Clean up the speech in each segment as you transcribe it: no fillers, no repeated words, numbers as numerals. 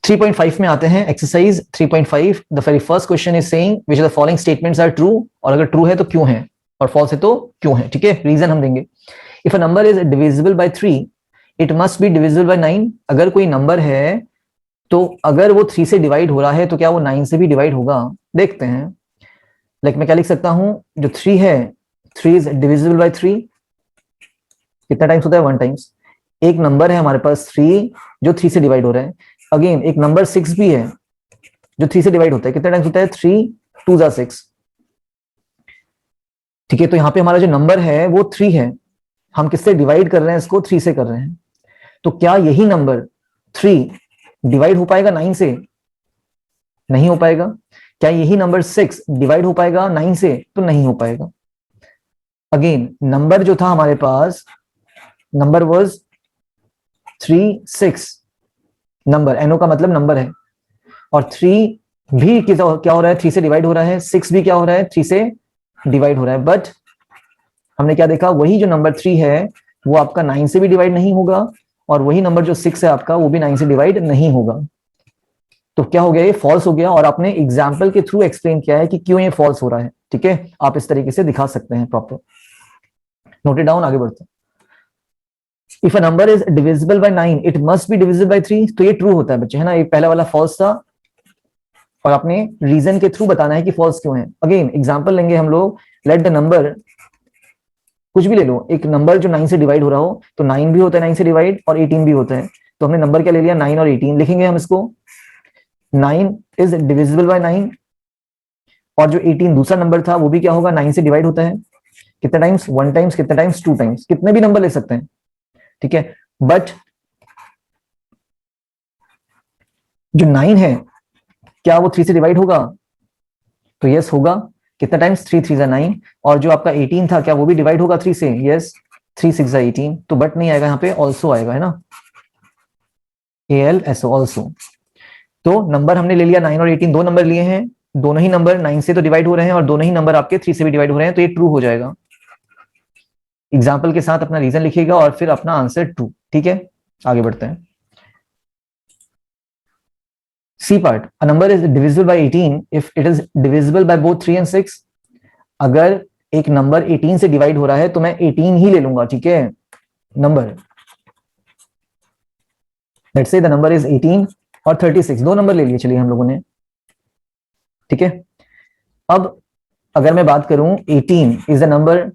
3.5 में आते हैं, exercise 3.5। The very first question is saying which of the following statements are true, और अगर ट्रू है तो क्यों है, और फॉल्स है तो क्यों है। ठीक है, रीजन हम देंगे। If a number is divisible bye 3 it must be divisible by 9। अगर कोई नंबर है तो अगर वो 3 से डिवाइड हो रहा है तो क्या वो 9 से भी डिवाइड होगा। देखते हैं। लाइक मैं क्या लिख सकता हूं, जो 3 है, 3 इज डिविजिबल बाय 3। कितना टाइम्स होता है, 1 टाइम्स। एक नंबर है हमारे पास 3 जो 3 से डिवाइड हो रहा है। अगेन एक नंबर 6 भी है जो 3 से डिवाइड होता है। कितना टाइम्स होता है, 3 2 जा 6। ठीक है, तो यहाँ पे हमारा जो नंबर है वो 3 है। हम किससे डिवाइड कर रहे हैं, इसको 3 से कर रहे हैं। तो क्या यही नंबर 3 डिवाइड हो पाएगा 9 से? नहीं हो पाएगा। क्या यही नंबर 6 डिवाइड हो पाएगा 9 से? तो नहीं हो पाएगा। अगेन नंबर जो था हमारे पास, नंबर वाज 3 6। नंबर, एनओ का मतलब नंबर है, और 3 भी क्या हो रहा है, 3 से डिवाइड हो रहा है। 6 भी क्या हो रहा है, 3 से डिवाइड हो रहा है। बट हमने क्या देखा, वही जो नंबर 3 है वो आपका 9 से भी डिवाइड नहीं होगा, और वही नंबर जो 6 है आपका वो भी 9 से डिवाइड नहीं होगा। तो क्या हो गया, ये फॉल्स हो गया। और आपने एग्जाम्पल के थ्रू एक्सप्लेन किया है कि क्यों ये फॉल्स हो रहा है। ठीक है, आप इस तरीके से दिखा सकते हैं प्रॉपर। नोट इट डाउन, आगे बढ़ते हैं। If a number is divisible by 9 it must be divisible bye 3। तो ये ट्रू होता है बच्चे, है ना। ये पहला वाला फॉल्स था, और आपने रीजन के थ्रू बताना है कि फॉल्स क्यों है। अगेन एग्जांपल लेंगे हम लोग। लेट द नंबर, कुछ भी ले लो, एक नंबर जो 9 से डिवाइड हो रहा हो, तो 9 भी होता है 9 से डिवाइड, और 18 भी होता है। तो हमने नंबर क्या ले लिया, 9 और 18 लिखेंगे हम इसको। 9 इज डिविजिबल बाय 9, और जो 18 दूसरा नंबर था वो भी क्या होगा, 9 से डिवाइड होता है। कितने टाइम्स, 1 टाइम्स। कितने टाइम्स, 2 टाइम्स। कितने भी नंबर ले सकते हैं। ठीक है, बट जो 9 है क्या वो 3 से डिवाइड होगा? तो यस होगा। कितना टाइम्स, 3 3 9। और जो आपका 18 था क्या वो भी डिवाइड होगा 3 से? यस, 3 6 18। तो बट नहीं आएगा, यहाँ पे ऑल्सो आएगा, है ना। ALSO also. तो नंबर हमने ले लिया 9 और 18, दो नंबर लिए हैं। दोनों ही नंबर 9 से तो डिवाइड हो रहे हैं, और दोनों ही नंबर आपके 3 से भी डिवाइड हो रहे हैं, तो ये ट्रू हो जाएगा। एग्जाम्पल के साथ अपना रीजन लिखिएगा और फिर अपना आंसर ट्रू। ठीक है, आगे बढ़ते हैं। C part, a number is divisible by 18 if it is divisible by both 3 and 6। अगर एक नंबर 18 से डिवाइड हो रहा है तो मैं 18 ही ले लूंगा। ठीक है, number, let's say the number is 18 और 36, दो नंबर ले लिए चलिए हम लोगों ने। ठीक है, अब अगर मैं बात करूं 18 इज अ नंबर,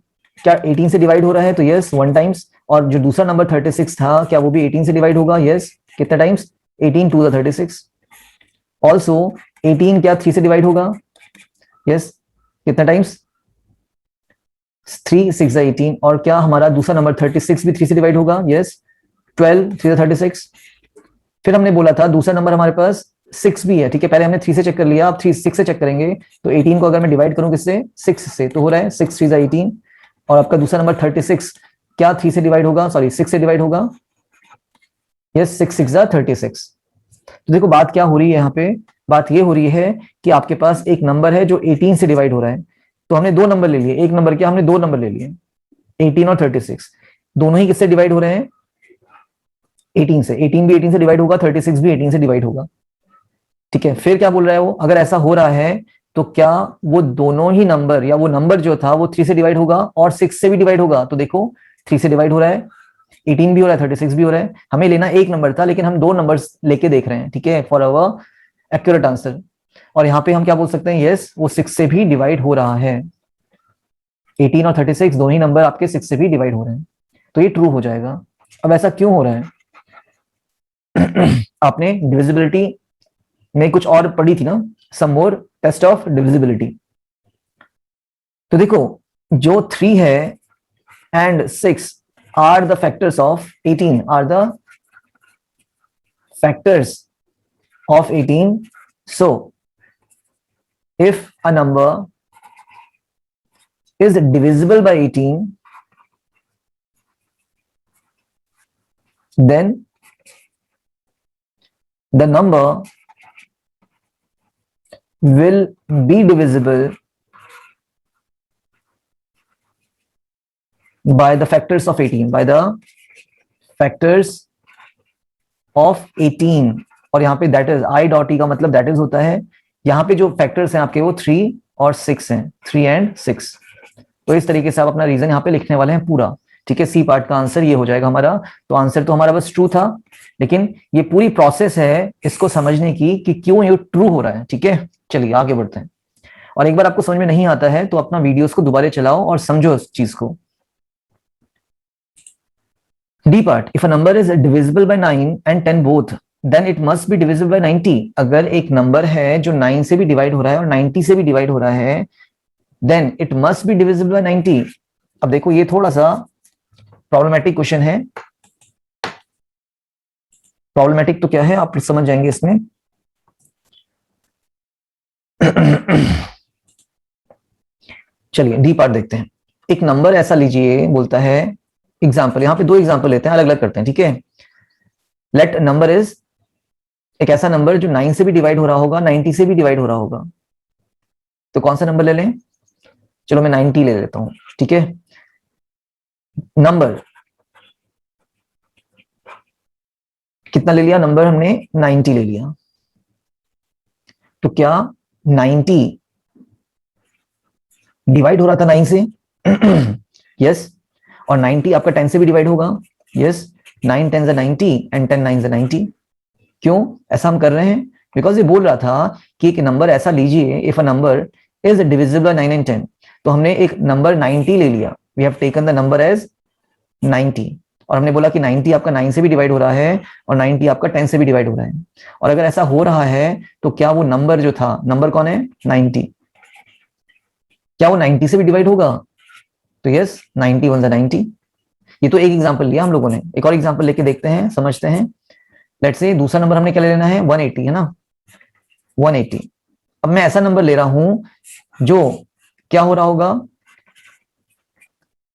क्या 18 से डिवाइड हो रहा है? तो यस, 1 टाइम्स। और जो दूसरा नंबर 36 था क्या वो भी 18 से डिवाइड होगा? यस। कितना टाइम्स, 18 2 36। ऑल्सो 18 क्या 3 से डिवाइड होगा? यस। कितना टाइम्स, 3 6 18। और क्या हमारा दूसरा नंबर 36 भी 3 से डिवाइड होगा? यस, 12 3 36। फिर हमने बोला था दूसरा नंबर हमारे पास 6 भी है। ठीक है, पहले हमने 3 से चेक कर लिया, अब 3 6 से चेक करेंगे। तो 18 को अगर मैं डिवाइड करूं किससे, 6 से, तो हो रहा है 6 3 18। और आपका दूसरा नंबर 36 क्या 3 से डिवाइड होगा, सॉरी 6 से डिवाइड होगा? यस, 6 6 36। तो देखो बात क्या हो रही है यहाँ पे, बात ये हो रही है कि आपके पास एक नंबर है जो 18 से डिवाइड हो रहा है। तो हमने दो नंबर ले लिए, एक नंबर क्या, हमने दो नंबर ले लिए, 18 और 36। दोनों ही किससे डिवाइड हो रहे हैं, 18 से। 18 भी 18 से डिवाइड होगा, 36 भी 18 से डिवाइड होगा। ठीक है, फिर क्या बोल रहा है वो, अगर ऐसा हो रहा है तो क्या वो दोनों ही नंबर, या वो नंबर जो था वो 3 से डिवाइड होगा और 6 से भी डिवाइड होगा? तो देखो 3 से डिवाइड हो रहा है, 18 भी हो रहा है, 36 भी हो रहा है। हमें लेना एक नंबर था, लेकिन हम दो नंबर्स लेके देख रहे हैं। ठीक है, फॉर अवर एक्यूरेट आंसर। और यहाँ पे हम क्या बोल सकते हैं, यस वो 6 से भी डिवाइड हो रहा है। 18 और 36 दोनों ही नंबर आपके 6 से भी डिवाइड हो रहे हैं, तो ये ट्रू हो जाएगा। अब ऐसा क्यों हो रहा है? आपने डिविजिबिलिटी में कुछ और पढ़ी थी ना, some more test of divisibility. तो देखो जो 3 है and 6 are the factors of 18, are the factors of 18. So if a number is divisible by 18, then the number will be divisible by the factors of 18, by the factors of 18. और यहाँ पे that is I dot E का मतलब that is होता है। यहाँ पे जो फैक्टर्स हैं आपके वो 3 और 6 हैं, 3 एंड 6। तो इस तरीके से आप अपना रीजन यहाँ पे लिखने वाले हैं पूरा। ठीक है, सी पार्ट का आंसर ये हो जाएगा हमारा। तो आंसर तो हमारा बस ट्रू था, लेकिन ये पूरी प्रोसेस है इसको समझने की कि क्यों ये ट्रू हो रहा है। ठीक है, चलिए आगे बढ़ते हैं। और एक बार आपको समझ में नहीं आता है तो अपना वीडियोस को दोबारा चलाओ और समझो इस चीज को। D part, if a number is divisible by 9 and 10 both then it must be divisible by 90। अगर एक नंबर है जो 9 से भी डिवाइड हो रहा है और 90 से भी डिवाइड हो रहा है, then it must be divisible by 90। अब देखो ये थोड़ा सा प्रॉब्लमेटिक क्वेश्चन है। प्रॉब्लमेटिक तो क्या है आप समझ जाएंगे इसमें। चलिए डी पार्ट देखते हैं। एक नंबर ऐसा लीजिए, बोलता है एग्जाम्पल, यहां पे 2 एग्जाम्पल लेते हैं, अलग अलग करते हैं। ठीक है, लेट नंबर इज, एक ऐसा नंबर जो 9 से भी डिवाइड हो रहा होगा, 90 से भी डिवाइड हो रहा होगा। तो कौन सा नंबर ले लें? चलो मैं 90 ले लेता हूं। ठीक है, नंबर कितना ले लिया? नंबर हमने 90 ले लिया। तो क्या 90 डिवाइड हो रहा था 9 से? यस। और 90 आपका 10 से भी डिवाइड होगा। Yes, 9 10 90 and 10 9 90। क्यों ऐसा हम कर रहे हैं? बिकॉज ये बोल रहा था कि एक नंबर ऐसा लीजिए, if a number is divisible 9 and 10। तो हमने एक नंबर 90 ले लिया, we have taken the number as 90। और हमने बोला कि 90 आपका 9 से भी डिवाइड हो रहा है और 90 आपका 10 से भी डिवाइड हो रहा है। और अगर ऐसा हो रहा है तो क्या वो नंबर जो था, नंबर कौन है? 90, क्या वो 90 से भी डिवाइड होगा? तो यस, 90 1 90। ये तो एक एग्जांपल लिया हम लोगों ने, एक और एग्जांपल लेके देखते हैं, समझते हैं। लेट्स से दूसरा नंबर हमने क्या ले लेना है? 180, है ना? 180। अब मैं ऐसा नंबर ले रहा हूं जो क्या हो रहा होगा?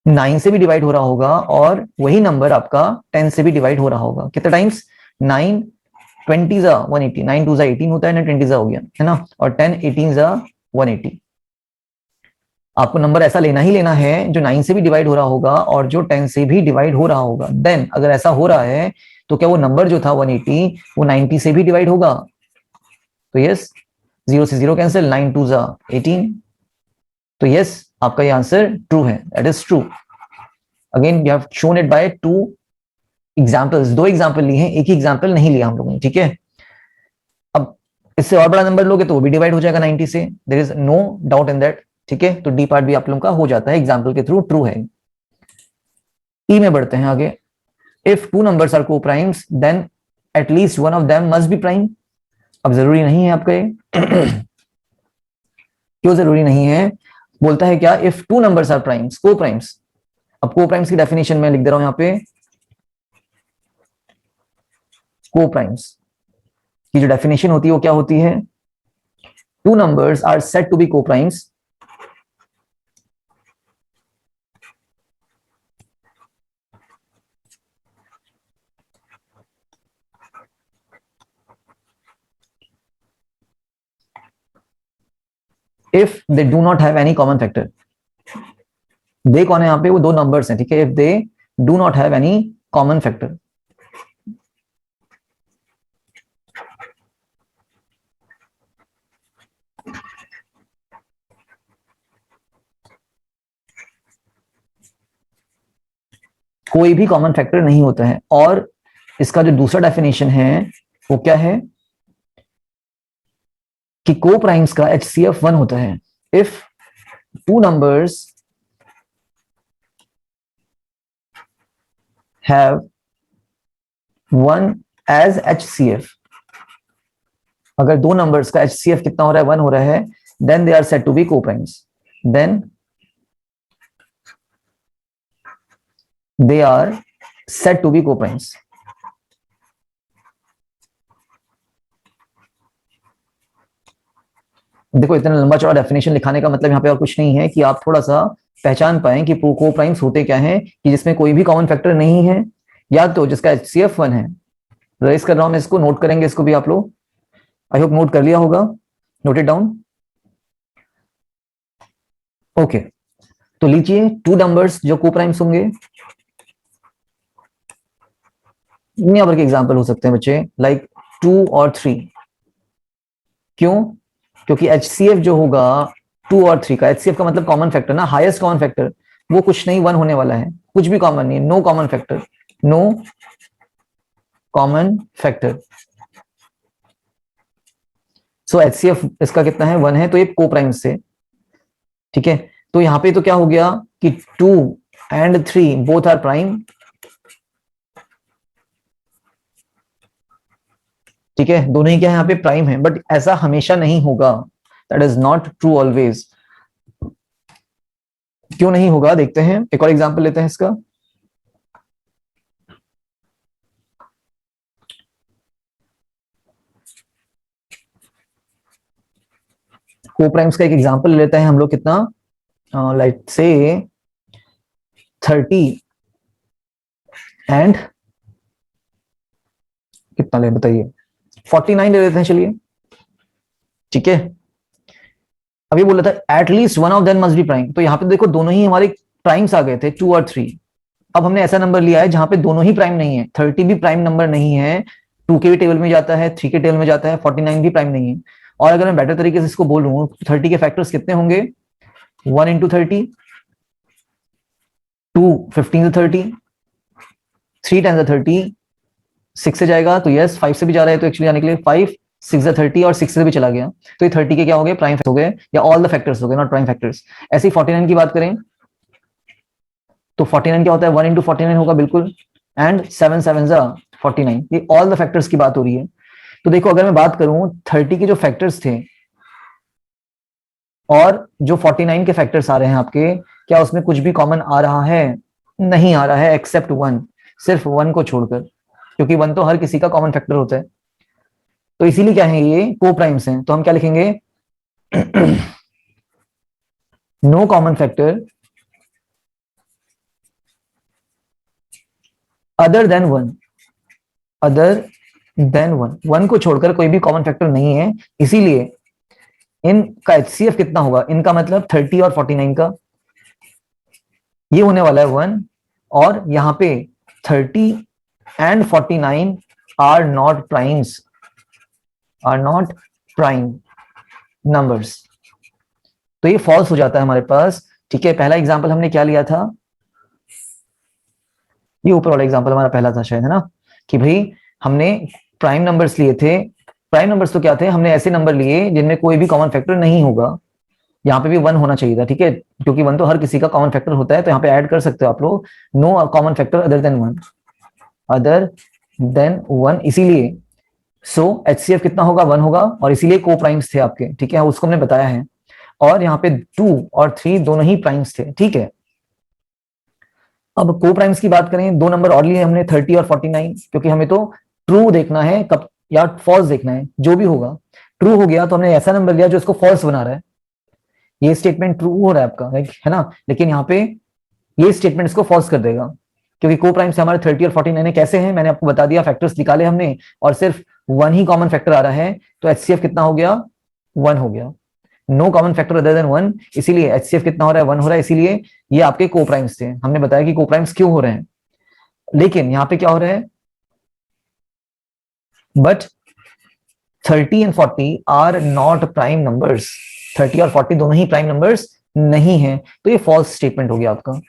9 से भी डिवाइड हो रहा होगा और वही नंबर आपका 10 से भी डिवाइड हो रहा होगा। कितने टाइम्स? 9 20 जा 180, 9 2 जा 18 होता है ना, 20 जा हो गया, है ना? और 10 18 जा 180। आपको नंबर ऐसा लेना ही लेना है जो 9 से भी डिवाइड हो रहा होगा और जो 10 से भी डिवाइड हो रहा होगा। देन अगर ऐसा हो रहा है तो क्या वो नंबर जो था 180 वो 90 से भी डिवाइड होगा? तो यस, 0 से 0 कैंसिल, 9 2 जा 18। तो यस, आपका ये आंसर ट्रू है, that is true. Again we have shown it by 2 examples, 2 example लिए हैं, एक ही एग्जांपल नहीं लिया हम लोगों ने। ठीक है, अब इससे और बड़ा नंबर लोगे तो वो भी डिवाइड हो जाएगा 90 से, there is no doubt in that. ठीक है, तो डी पार्ट भी आप लोगों का हो जाता है एग्जांपल के थ्रू, ट्रू है। ई में बढ़ते हैं आगे। If 2 numbers are coprimes then at least one of them must be prime. अब जरूरी नहीं है आपका ये। क्यों जरूरी नहीं है? बोलता है क्या? If 2 numbers are primes, coprimes. अब को-प्राइम्स की डेफिनेशन में लिख दे रहा हूं यहां पे। को-प्राइम्स की जो डेफिनेशन होती है वो क्या होती है? 2 numbers are said to be co-primes if they do not have any common factor। दे कौन है यहाँ पे? वो 2 नंबर्स हैं। ठीक है, if they do not have any common factor. कोई भी कॉमन फैक्टर नहीं होता है। और इसका जो दूसरा डेफिनेशन है वो क्या है? कि को प्राइम्स का HCF 1 होता है। If 2 numbers have 1 as HCF, अगर 2 नंबर्स का HCF कितना हो रहा है? 1 हो रहा है, then they are said to be coprimes. Then they are said to be co-primes। देखो इतना लंबा चौड़ा डेफिनेशन लिखाने का मतलब यहाँ पे और कुछ नहीं है कि आप थोड़ा सा पहचान पाएं कि को-प्राइम्स होते क्या हैं, कि जिसमें कोई भी कॉमन फैक्टर नहीं है या तो जिसका HCF 1 है। रेस कर रहा हूं मैं इसको, नोट करेंगे इसको भी आप लोग। आई होप नोट कर लिया होगा, नोट इट डाउन। ओके, तो लीजिए 2 नंबर्स जो को-प्राइम्स होंगे, दुनिया भर के एग्जाम्पल हो सकते हैं बच्चे, लाइक 2 और 3। क्यों? क्योंकि HCF जो होगा 2 और 3 का, HCF का मतलब कॉमन फैक्टर ना, हाईएस्ट कॉमन फैक्टर, वो कुछ नहीं 1 होने वाला है, कुछ भी कॉमन नहीं है, no common factor, no common factor. So HCF इसका कितना है? 1 है, तो ये को प्राइम से, ठीक है। तो यहां पे तो क्या हो गया कि 2 एंड 3 बोथ आर प्राइम, ठीक है, दोनों ही क्या है यहाँ पे प्राइम है, बट ऐसा हमेशा नहीं होगा, that is not true always. क्यों नहीं होगा देखते हैं, एक और एग्जांपल लेते हैं इसका। को प्राइम्स का एक एग्जांपल लेते हैं हम लोग, कितना, लाइक से 30 एंड कितना ले बताइए, 49 ले लेते हैं, चलिए, ठीक है। अभी बोला था at least one of them must be prime, तो यहाँ पे देखो दोनों ही हमारे प्राइम्स आ गए थे, 2 और 3। अब हमने ऐसा नंबर लिया है जहां पे दोनों ही प्राइम नहीं है, 30 भी प्राइम नंबर नहीं है, 2 के भी टेबल में जाता है, 3 के टेबल में जाता है, 49 भी प्राइम नहीं है। और अगर मैं बेटर तरीके से इसको बोलूं तो 30 के फैक्टर्स कितने होंगे? 1 इंटू 30, 2 15 से 30, 3 10 से 30, 6 से जाएगा तो यस, 5 से भी जा रहा है तो एक्चुअली जाने के लिए 5 6 से 30 और 6 से भी चला गया, तो ये 30 के क्या हो गए? प्राइम हो गए, या ऑल द फैक्टर्स हो गए, नॉट प्राइम फैक्टर्स। ऐसे ही 49 की बात करें तो 49 क्या होता है? 1 इंटू 49 होगा बिल्कुल, एंड 7 7 जा 49, ये ऑल द फैक्टर्स की बात हो रही है। तो देखो अगर मैं बात करूं 30 के जो फैक्टर्स थे और जो 49 के फैक्टर्स आ रहे हैं आपके, क्या उसमें कुछ भी कॉमन आ रहा है? नहीं आ रहा है, एक्सेप्ट 1, सिर्फ 1 को छोड़कर, क्योंकि 1 तो हर किसी का कॉमन फैक्टर होता है। तो इसीलिए क्या है, ये को प्राइम्स हैं, तो हम क्या लिखेंगे? No common factor other than 1, other than 1, 1 को छोड़कर कोई भी कॉमन फैक्टर नहीं है, इसीलिए इनका HCF कितना होगा? इनका मतलब 30 और 49 का, ये होने वाला है 1, और यहां पे 30 and 49 are not primes, are not prime numbers, तो ये फॉल्स हो जाता है हमारे पास, ठीक है। पहला एग्जांपल हमने क्या लिया था? ये ऊपर वाला एग्जांपल हमारा पहला था शायद, है ना, कि भाई हमने प्राइम नंबर्स लिए थे। प्राइम नंबर्स तो क्या थे? हमने ऐसे नंबर लिए जिनमें कोई भी कॉमन फैक्टर नहीं होगा, यहाँ पे भी 1 होना चाहिए था, ठीक है, क्योंकि 1 तो हर किसी का कॉमन फैक्टर होता है, तो यहाँ पे ऐड कर सकते हो आप लोग, no common factor other than 1, other than 1, इसीलिए सो HCF कितना होगा? 1 होगा, और इसीलिए को प्राइम्स थे आपके, ठीक है, उसको हमने बताया है। और यहाँ पे 2 और 3 दोनों ही प्राइम्स थे, ठीक है। अब को प्राइम्स की बात करें, 2 नंबर और लिए हमने, 30 और 49, क्योंकि हमें तो ट्रू देखना है कब या फॉल्स देखना है, जो भी होगा। ट्रू हो गया तो हमने ऐसा नंबर लिया जो इसको फॉल्स बना रहा है, ये स्टेटमेंट ट्रू हो रहा है आपका, है ना, लेकिन यहाँ पे ये स्टेटमेंट इसको फॉल्स कर देगा, क्योंकि को प्राइम से हमारे 30 और 49 कैसे हैं, मैंने आपको बता दिया, फैक्टर्स निकाले हमने, और सिर्फ 1 ही कॉमन फैक्टर आ रहा है, तो HCF कितना हो गया? 1 हो गया, no common factor other than 1, इसीलिए HCF कितना हो रहा है? 1 हो रहा है, इसीलिए ये आपके को प्राइम्स थे। हमने बताया कि को प्राइम्स क्यों हो रहे हैं, लेकिन यहाँ पे क्या हो रहा है? But 30 and 40 are not prime numbers, 30 और 40 दोनों ही प्राइम नंबर्स नहीं है, तो ये फॉल्स स्टेटमेंट हो गया आपका।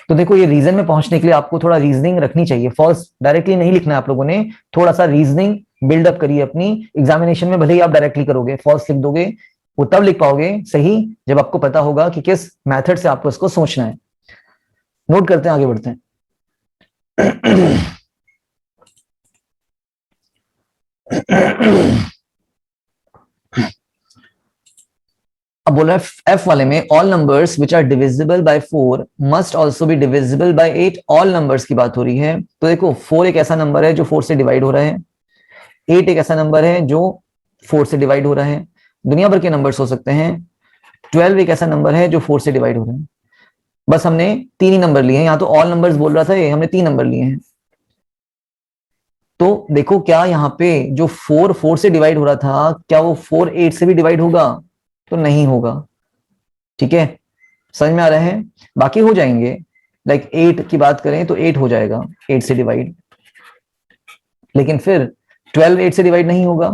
तो देखो ये रीजन में पहुंचने के लिए आपको थोड़ा रीजनिंग रखनी चाहिए, फॉल्स डायरेक्टली नहीं लिखना है आप लोगों ने, थोड़ा सा रीजनिंग बिल्डअप करिए अपनी। एग्जामिनेशन में भले ही आप डायरेक्टली करोगे, फॉल्स लिख दोगे, वो तब लिख पाओगे सही जब आपको पता होगा कि किस मेथड से आपको इसको सोचना है। नोट करते हैं, आगे बढ़ते हैं। अब बोला है F वाले में, all numbers which are divisible by 4 must also be divisible by 8, all numbers की बात हो रही है। तो देखो 4 एक ऐसा नंबर है जो 4 से डिवाइड हो रहा है, 8 एक ऐसा नंबर है जो 4 से डिवाइड हो रहा है, दुनिया भर के नंबर्स हो सकते हैं, 12 एक ऐसा नंबर है जो 4 से डिवाइड हो रहा है। बस हमने 3 ही नंबर लिए हैं, यहाँ तो ऑल नंबर्स बोल रहा था ये, हमने 3 नंबर लिए हैं। तो देखो क्या यहाँ पे जो 4 4 से डिवाइड हो रहा था, क्या वो 4 8 से भी डिवाइड होगा? तो नहीं होगा, ठीक है, समझ में आ रहा है। बाकी हो जाएंगे, लाइक 8 की बात करें तो 8 हो जाएगा 8 से डिवाइड, लेकिन फिर 12 8 से डिवाइड नहीं होगा,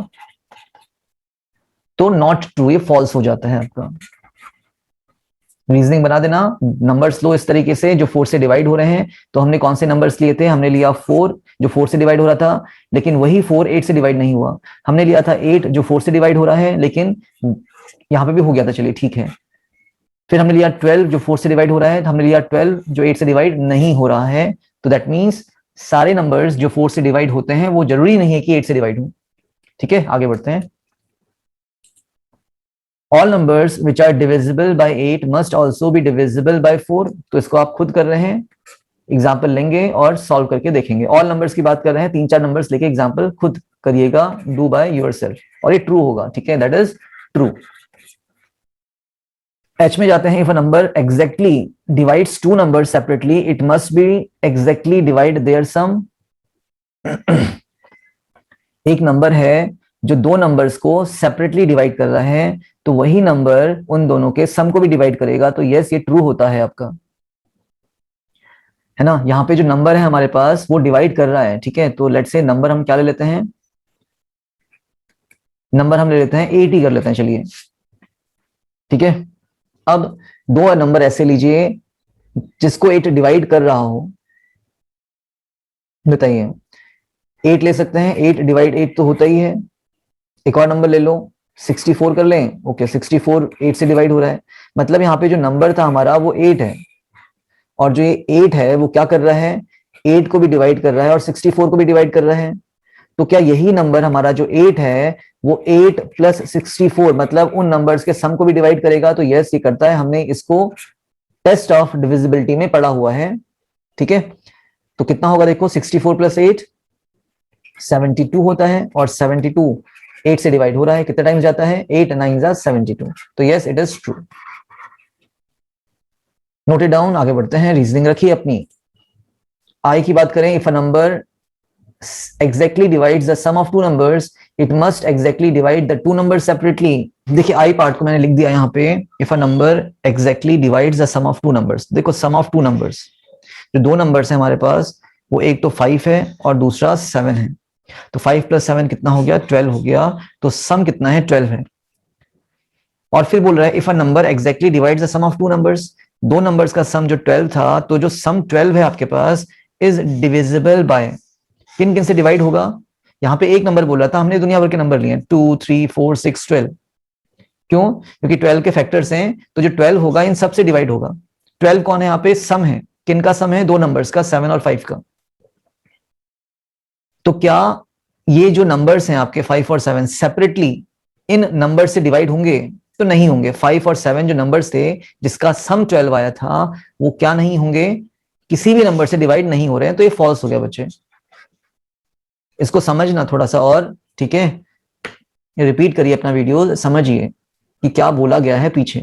तो नॉट ट्रू, ये फॉल्स हो जाता है आपका। रीजनिंग बना देना, नंबर्स लो इस तरीके से जो 4 से डिवाइड हो रहे हैं। तो हमने कौन से नंबर्स लिए थे, हमने लिया 4 जो 4 से डिवाइड हो रहा था, लेकिन वही 4 8 से डिवाइड नहीं हुआ। हमने लिया था 8 जो 4 से डिवाइड हो रहा है, लेकिन यहां पे भी हो गया था, चलिए ठीक है। फिर हमने लिया 12 जो 4 से डिवाइड हो रहा है, तो हमने लिया 12 जो 8 से डिवाइड नहीं हो रहा है। तो दैट मीन्स सारे नंबर्स जो 4 से डिवाइड होते हैं वो जरूरी नहीं है कि 8 से डिवाइड हो। ठीक है, आगे बढ़ते हैं। All numbers which are divisible by 8 must also be divisible by 4। तो इसको आप खुद कर रहे हैं, एग्जाम्पल लेंगे और सॉल्व करके देखेंगे। ऑल नंबर्स की बात कर रहे हैं, 3-4 नंबर्स लेके एग्जाम्पल खुद करिएगा, डू बाय योरसेल्फ, और ये ट्रू होगा। ठीक है, दैट इज ट्रू। एच में जाते हैं, if a number exactly divides two numbers separately it must be exactly divide their sum. एक नंबर है जो दो नंबर्स को सेपरेटली डिवाइड कर रहा है, तो वही नंबर उन दोनों के सम को भी डिवाइड करेगा। तो यस, ये ट्रू होता है आपका, है ना। यहाँ पे जो नंबर है हमारे पास वो डिवाइड कर रहा है। ठीक है, तो लेट्स से नंबर हम क्या ले लेते हैं, नंबर हम ले लेते हैं 8 ही कर लेते हैं, चलिए ठीक है। अब दो नंबर ऐसे लीजिए जिसको 8 डिवाइड कर रहा हो, बताइए। 8 ले सकते हैं, 8 डिवाइड 8 तो होता ही है। एक और नंबर ले लो, 64 कर लें। ओके, 64 8 से डिवाइड हो रहा है, मतलब यहाँ पे जो नंबर था हमारा वो 8 है, और जो ये 8 है वो क्या कर रहा है, 8 को भी डिवाइड कर रहा है और 64 को भी डिवाइड कर रहा है। तो क्या यही नंबर हमारा जो 8 है वो 8 प्लस 64 मतलब उन नंबर्स के सम को भी डिवाइड करेगा? तो यस, ये करता है। हमने इसको टेस्ट ऑफ डिविजिबिलिटी में पढ़ा हुआ है। ठीक है, तो कितना होगा देखो, 64 प्लस 8 72 होता है, और 72 8 से डिवाइड हो रहा है, कितने टाइम्स जाता है, 8 9 जा 72। तो yes, it is true. Note it down, आगे बढ़ते हैं। रीजनिंग रखिए अपनी। आई की बात करें, if a number exactly divides the sum of two numbers it must exactly divide the two numbers separately। देखिए आई पार्ट को मैंने लिख दिया यहाँ पे, if a number exactly divides the sum of two numbers। देखो sum of two numbers, जो दो नंबर्स है हमारे पास, वो एक तो 5 है और दूसरा 7 है। तो 5 प्लस 7 कितना हो गया, 12 हो गया। तो सम कितना है, 12 है। और फिर बोल रहा है if a number exactly divides the sum of two numbers, दो नंबर्स का सम जो 12 था, तो जो सम 12 है आपके पास इज डिविजिबल बाय, किन किन से डिवाइड होगा। यहाँ पे एक नंबर बोला था हमने, दुनिया भर के नंबर लिए 2 3 4 6 12। क्यों, क्योंकि 12 के फैक्टर्स हैं, तो जो 12 होगा इन सब से डिवाइड होगा। 12 कौन है यहाँ पे, सम है। किन का सम है, दो नंबर्स का, 7 और 5 का। तो क्या ये जो नंबर्स हैं आपके 5 और 7 सेपरेटली इन नंबर से डिवाइड होंगे? तो नहीं होंगे। 5 और 7 जो नंबर्स थे जिसका सम 12 आया था, वो क्या नहीं होंगे, किसी भी नंबर से डिवाइड नहीं हो रहे हैं। तो ये फॉल्स हो गया बच्चे, इसको समझना थोड़ा सा और। ठीक है, रिपीट करिए अपना वीडियो, समझिए कि क्या बोला गया है पीछे।